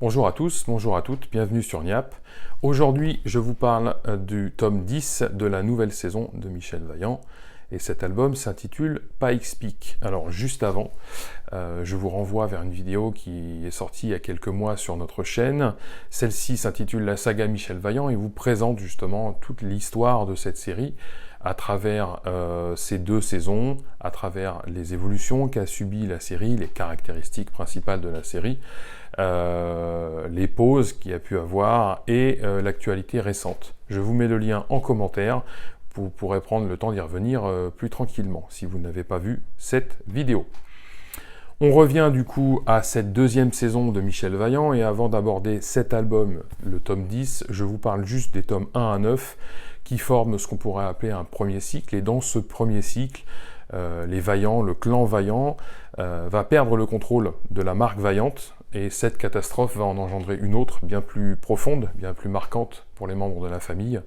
Bonjour à tous, bonjour à toutes, bienvenue sur Niap. Aujourd'hui, je vous parle du tome 10 de la nouvelle saison de Michel Vaillant. Et cet album s'intitule Pikes Peak. Alors juste avant, je vous renvoie vers une vidéo qui est sortie il y a quelques mois sur notre chaîne. Celle-ci s'intitule La saga Michel Vaillant et vous présente justement toute l'histoire de cette série à travers ces deux saisons, à travers les évolutions qu'a subi la série, les caractéristiques principales de la série, les pauses qu'il y a pu avoir et l'actualité récente. Je vous mets le lien en commentaire. Vous pourrez prendre le temps d'y revenir plus tranquillement si vous n'avez pas vu cette vidéo. On revient du coup à cette deuxième saison de Michel Vaillant et avant d'aborder cet album, le tome 10, je vous parle juste des tomes 1 à 9 qui forment ce qu'on pourrait appeler un premier cycle. Et dans ce premier cycle, les Vaillants, le clan Vaillant, va perdre le contrôle de la marque Vaillante et cette catastrophe va en engendrer une autre, bien plus profonde, bien plus marquante pour les membres de la famille.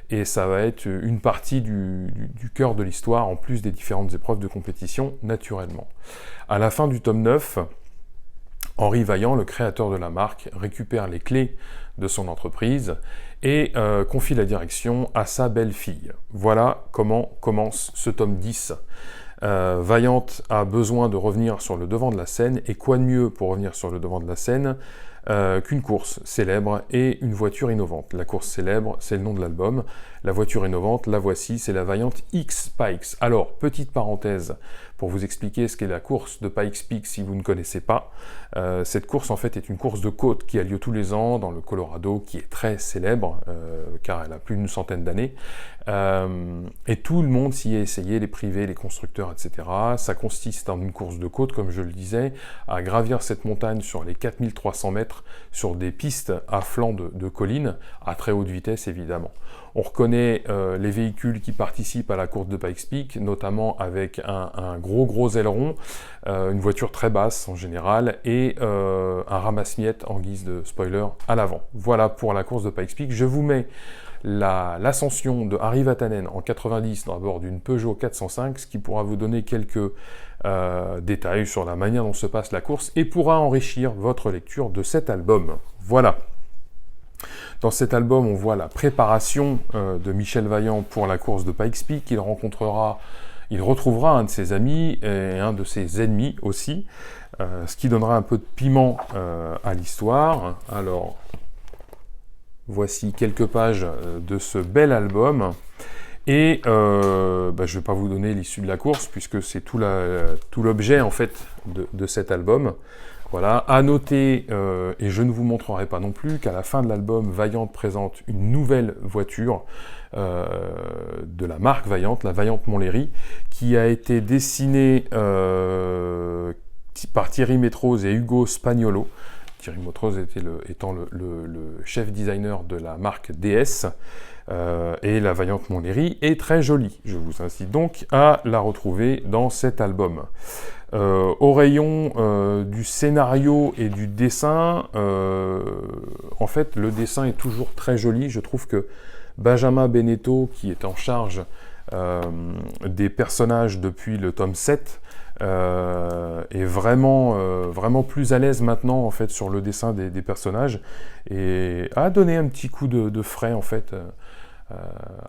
Et ça va être une partie du cœur de l'histoire, en plus des différentes épreuves de compétition, naturellement. À la fin du tome 9, Henri Vaillant, le créateur de la marque, récupère les clés de son entreprise et confie la direction à sa belle-fille. Voilà comment commence ce tome 10. Vaillante a besoin de revenir sur le devant de la scène, et quoi de mieux pour revenir sur le devant de la scène qu'une course célèbre et une voiture innovante. La course célèbre, c'est le nom de l'album. La voiture innovante, la voici, c'est la Vaillante X-Pikes. Alors, petite parenthèse, pour vous expliquer ce qu'est la course de Pikes Peak si vous ne connaissez pas. Cette course, en fait, est une course de côte qui a lieu tous les ans dans le Colorado, qui est très célèbre, car elle a plus d'une centaine d'années. Et tout le monde s'y est essayé, les privés, les constructeurs, etc. Ça consiste en une course de côte, comme je le disais, à gravir cette montagne sur les 4300 mètres, sur des pistes à flanc de collines, à très haute vitesse évidemment. On reconnaît les véhicules qui participent à la course de Pikes Peak, notamment avec un gros aileron, une voiture très basse en général, et un ramasse-miettes en guise de spoiler à l'avant. Voilà pour la course de Pikes Peak. Je vous mets l'ascension de Harry Vatanen en 90 à bord d'une Peugeot 405, ce qui pourra vous donner quelques détails sur la manière dont se passe la course et pourra enrichir votre lecture de cet album. Voilà. Dans cet album, on voit la préparation de Michel Vaillant pour la course de Pikes Peak. Il retrouvera un de ses amis et un de ses ennemis aussi, ce qui donnera un peu de piment à l'histoire. Alors, voici quelques pages de ce bel album. Et je ne vais pas vous donner l'issue de la course, puisque c'est tout l'objet en fait de cet album. Voilà, à noter, et je ne vous montrerai pas non plus, qu'à la fin de l'album, Vaillante présente une nouvelle voiture de la marque Vaillante, la Vaillante Montlhéry, qui a été dessinée par Thierry Métrose et Hugo Spagnolo. Thierry Métrose étant le chef designer de la marque DS, et la Vaillante Montlhéry est très jolie. Je vous incite donc à la retrouver dans cet album. Au rayon du scénario et du dessin, en fait, le dessin est toujours très joli. Je trouve que Benjamin Beneteau, qui est en charge des personnages depuis le tome 7, est vraiment plus à l'aise maintenant en fait sur le dessin des personnages et a donné un petit coup de frais en fait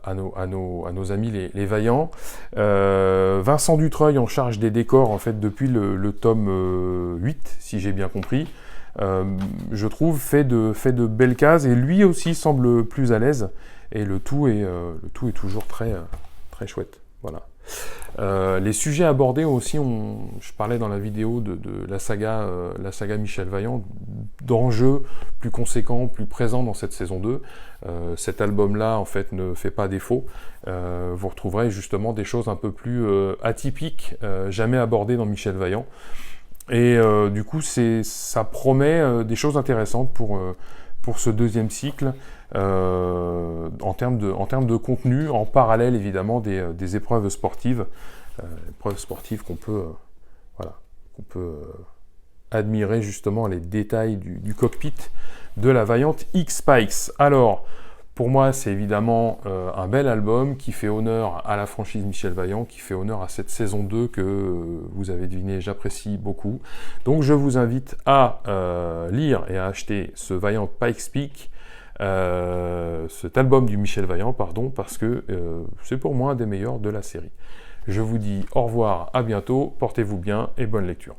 à nos amis les Vaillants. Vincent Dutreuil en charge des décors en fait depuis le tome 8 si j'ai bien compris. Je trouve fait de belles cases et lui aussi semble plus à l'aise et le tout est toujours très chouette. Voilà. Les sujets abordés aussi, je parlais dans la vidéo de la saga Michel Vaillant, d'enjeux plus conséquents, plus présents dans cette saison 2. Cet album-là, en fait, ne fait pas défaut. Vous retrouverez justement des choses un peu plus atypiques, jamais abordées dans Michel Vaillant. Et du coup, ça promet des choses intéressantes pour ce deuxième cycle, en termes de contenu, en parallèle évidemment des épreuves sportives qu'on peut admirer justement les détails du cockpit de la Vaillante X-Pikes. Alors, Pour moi, c'est évidemment un bel album qui fait honneur à la franchise Michel Vaillant, qui fait honneur à cette saison 2 que vous avez deviné, j'apprécie beaucoup. Donc je vous invite à lire et à acheter ce Vaillant Pikes Peak, cet album du Michel Vaillant, pardon, parce que c'est pour moi un des meilleurs de la série. Je vous dis au revoir, à bientôt, portez-vous bien et bonne lecture.